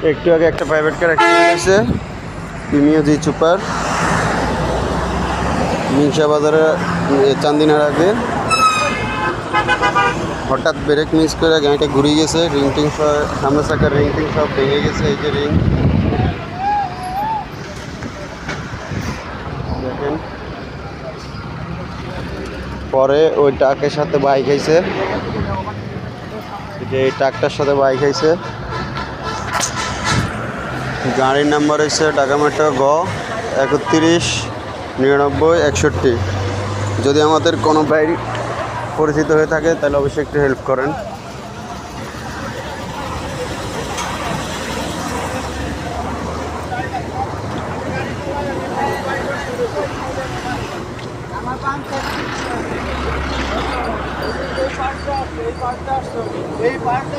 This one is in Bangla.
একটু আগে একটা প্রাইভেট কার অ্যাক্সিডেন্ট হয়েছে, প্রিমিও জি সুপার, মিংসা বাজারে চান্দিনার আগে। হঠাৎ ব্রেক মিস করে গাড়িটা ঘুরে গেছে, রিং টিং সব সামনে চাকার রিং টিং সব ভেঙে গেছে। এই যে রিং দেখেন। পরে ওই ট্রাকের সাথে বাইক হয়েছে, যে এই ট্রাকটার সাথে বাইক হয়েছে। গাড়ির নাম্বার হচ্ছে ঢাকা মেট্রো গ 319961। যদি আমাদের কোনো বাইক পরিচিত হয়ে থাকে তাহলে অবশ্যই একটু হেল্প করেন। এই পার্টটা